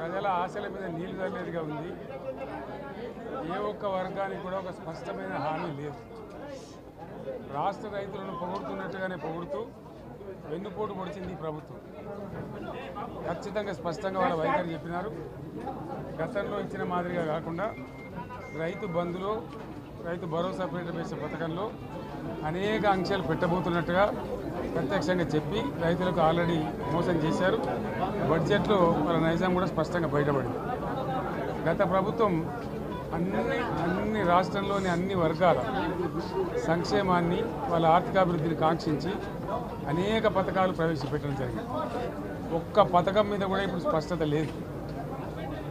ప్రజల ఆశల మీద నీళ్లు చల్లేదిగా ఉంది. ఏ ఒక్క వర్గానికి కూడా ఒక స్పష్టమైన హామీ లేదు. రాష్ట్ర రైతులను పొగుడుతున్నట్టుగానే పొగుడుతూ వెన్నుపోటు పొడిచింది ఈ ప్రభుత్వం. ఖచ్చితంగా స్పష్టంగా వాళ్ళ వైఖరి చెప్పినారు. గతంలో ఇచ్చిన మాదిరిగా కాకుండా రైతు బంధులో, రైతు భరోసా పేరుపేసే పథకంలో అనేక ఆంక్షలు పెట్టబోతున్నట్టుగా ప్రత్యక్షంగా చెప్పి రైతులకు ఆల్రెడీ మోసం చేశారు. బడ్జెట్లో వాళ్ళ నైజాం కూడా స్పష్టంగా బయటపడింది. గత ప్రభుత్వం అన్ని రాష్ట్రంలోని అన్ని వర్గాల సంక్షేమాన్ని, వాళ్ళ ఆర్థికాభివృద్ధిని కాంక్షించి అనేక పథకాలు ప్రవేశపెట్టడం జరిగింది. ఒక్క పథకం మీద కూడా ఇప్పుడు స్పష్టత లేదు.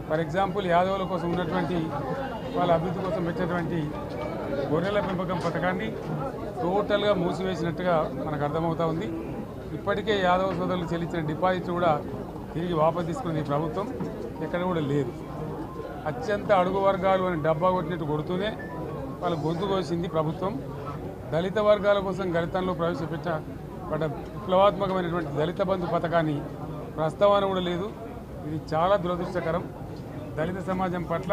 ఫర్ ఎగ్జాంపుల్, యాదవుల కోసం ఉన్నటువంటి వాళ్ళ అభివృద్ధి కోసం పెట్టినటువంటి గొర్రెల పెంపకం పథకాన్ని టోటల్గా మూసివేసినట్టుగా మనకు అర్థమవుతా ఉంది. ఇప్పటికే యాదవ సోదరులు చెల్లించిన డిపాజిట్ కూడా తిరిగి వాపసు తీసుకున్న ఈ ప్రభుత్వం ఎక్కడ కూడా లేదు. అత్యంత అడుగు వర్గాలు అని డబ్బా కొట్టినట్టు కొడుతూనే వాళ్ళ గొంతు కోసింది ప్రభుత్వం. దళిత వర్గాల కోసం గళితంలో ప్రవేశపెట్టబడ్డ విప్లవాత్మకమైనటువంటి దళిత బంధు పథకాన్ని ప్రస్తావన కూడా లేదు. ఇది చాలా దురదృష్టకరం. దళిత సమాజం పట్ల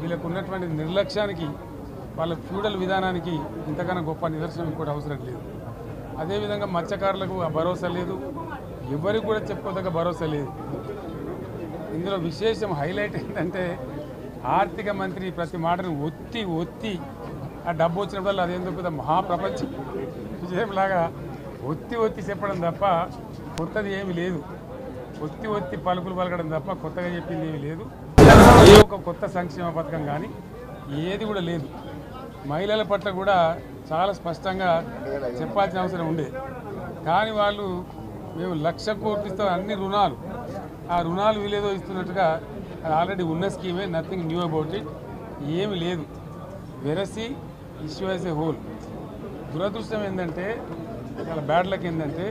వీళ్ళకు ఉన్నటువంటి నిర్లక్ష్యానికి, వాళ్ళ ఫ్యూడల్ విధానానికి ఇంతకన్నా గొప్ప నిదర్శనం ఇంకోటి అవసరం లేదు. అదేవిధంగా మత్స్యకారులకు ఆ భరోసా లేదు. ఎవరికి కూడా చెప్పుకోదగ్గ భరోసా లేదు. ఇందులో విశేషం హైలైట్ ఏంటంటే, ఆర్థిక మంత్రి ప్రతి మాటను ఒత్తి ఆ డబ్బు వచ్చినప్పుడు అదేందో పెద్ద మహాప్రపంచ విజయంలాగా ఒత్తి చెప్పడం తప్ప కొత్తది ఏమీ లేదు. ఒత్తి పలుకులు పలకడం తప్ప కొత్తగా చెప్పింది ఏమీ లేదు. ఏ ఒక్క కొత్త సంక్షేమ పథకం కానీ ఏది కూడా లేదు. మహిళల పట్ల కూడా చాలా స్పష్టంగా చెప్పాల్సిన అవసరం ఉండే. కానీ వాళ్ళు మేము 1,00,000 కోట్లు ఇస్తాం, అన్ని రుణాలు, ఆ రుణాలు వీలేదో ఇస్తున్నట్టుగా అది ఆల్రెడీ ఉన్న స్కీమే, నథింగ్ న్యూ అబౌట్ ఇట్, ఏమి లేదు. వెరసి ఇష్యూ యాజ్ ఏ హోల్. దురదృష్టం ఏంటంటే, చాలా బ్యాడ్ లక్ ఏంటంటే,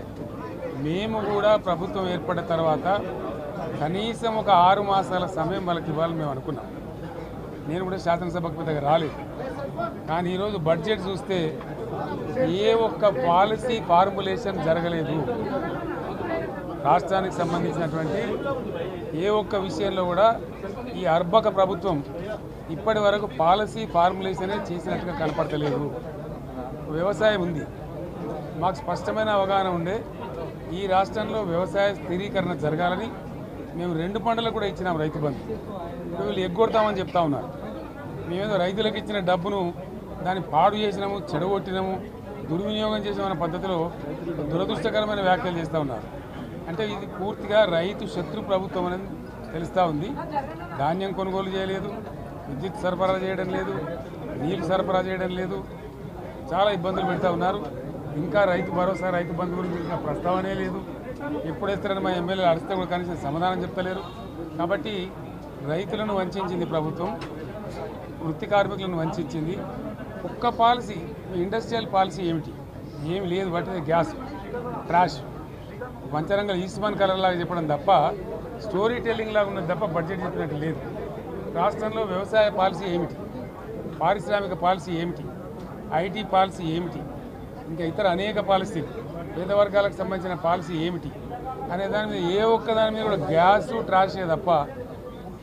మేము కూడా ప్రభుత్వం ఏర్పడిన తర్వాత కనీసం ఒక 6 మాసాల సమయం వాళ్ళకి ఇవ్వాలని మేము అనుకున్నాం. నేను కూడా శాసనసభకు పెద్దగా రాలేదు. కానీ ఈరోజు బడ్జెట్ చూస్తే ఏ ఒక్క పాలసీ ఫార్ములేషన్ జరగలేదు. రాష్ట్రానికి సంబంధించినటువంటి ఏ ఒక్క విషయంలో కూడా ఈ అర్భక ప్రభుత్వం ఇప్పటి వరకు పాలసీ ఫార్ములేషనే చేసినట్టుగా కనపడతలేదు. వ్యవసాయం ఉంది, మాకు స్పష్టమైన అవగాహన ఉండే ఈ రాష్ట్రంలో వ్యవసాయ స్థిరీకరణ జరగాలని మేము 2 పంటలకు కూడా ఇచ్చినాం రైతు బంధు. వీళ్ళు ఎగ్గొడతామని చెప్తా ఉన్నారు. మేమేదో రైతులకు ఇచ్చిన డబ్బును దాన్ని పాడు చేసినాము, చెడగొట్టినాము, దుర్వినియోగం చేసామన్న పద్ధతిలో దురదృష్టకరమైన వ్యాఖ్యలు చేస్తూ ఉన్నారు. అంటే ఇది పూర్తిగా రైతు శత్రు ప్రభుత్వం అనేది తెలుస్తూ ఉంది. ధాన్యం కొనుగోలు చేయలేదు, విద్యుత్ సరఫరా చేయడం లేదు, నీళ్లు సరఫరా చేయడం లేదు, చాలా ఇబ్బందులు పెడతా ఉన్నారు. ఇంకా రైతు భరోసా, రైతు బంధు గురించి ప్రస్తావనే లేదు. ఎప్పుడు వేస్తారని మా ఎమ్మెల్యేలు అడిగితే కూడా కనీసం సమాధానం చెప్తలేరు. కాబట్టి రైతులను వంచింది ప్రభుత్వం, వృత్తి కార్మికులను వంచింది. ఒక్క పాలసీ, ఇండస్ట్రియల్ పాలసీ ఏమి లేదు. బట్టి గ్యాస్ ట్రాష్ పంచరంగ ఈస్మాన్ కలర్ లాగా చెప్పడం తప్ప, స్టోరీ టెల్లింగ్ లాగా ఉన్నది తప్ప బడ్జెట్ చెప్పినట్టు లేదు. రాష్ట్రంలో వ్యవసాయ పాలసీ ఏమిటి, పారిశ్రామిక పాలసీ ఏమిటి, ఐటీ పాలసీ ఏమిటి, ఇంకా ఇతర అనేక పాలసీలు, పేద వర్గాలకు సంబంధించిన పాలసీ ఏమిటి అనే దాని మీద ఏ ఒక్క దాని మీద కూడా గ్యాసు ట్రాషే తప్ప,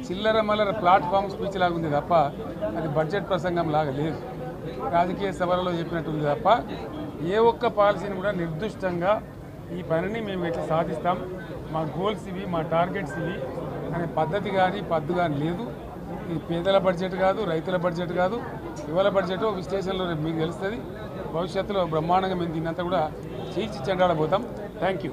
చిల్లర మల్లర ప్లాట్ఫామ్ స్పీచ్ లాగా ఉంది తప్ప అది బడ్జెట్ ప్రసంగం లాగా లేదు. రాజకీయ సభలలో చెప్పినట్టు ఉంది తప్ప ఏ ఒక్క పాలసీని కూడా నిర్దిష్టంగా ఈ పనిని మేము ఎట్లా సాధిస్తాం, మా గోల్స్ ఇవి, మా టార్గెట్స్ ఇవి అనే పద్ధతి కానీ పద్దు కానీ లేదు. ఇది పేదల బడ్జెట్ కాదు, రైతుల బడ్జెట్ కాదు, యువల బడ్జెట్. విశ్లేషణలో మీకు తెలుస్తుంది. భవిష్యత్తులో బ్రహ్మాండంగా మేము దీన్నంతా కూడా చీల్చి చెండాడబోతాం. Thank you.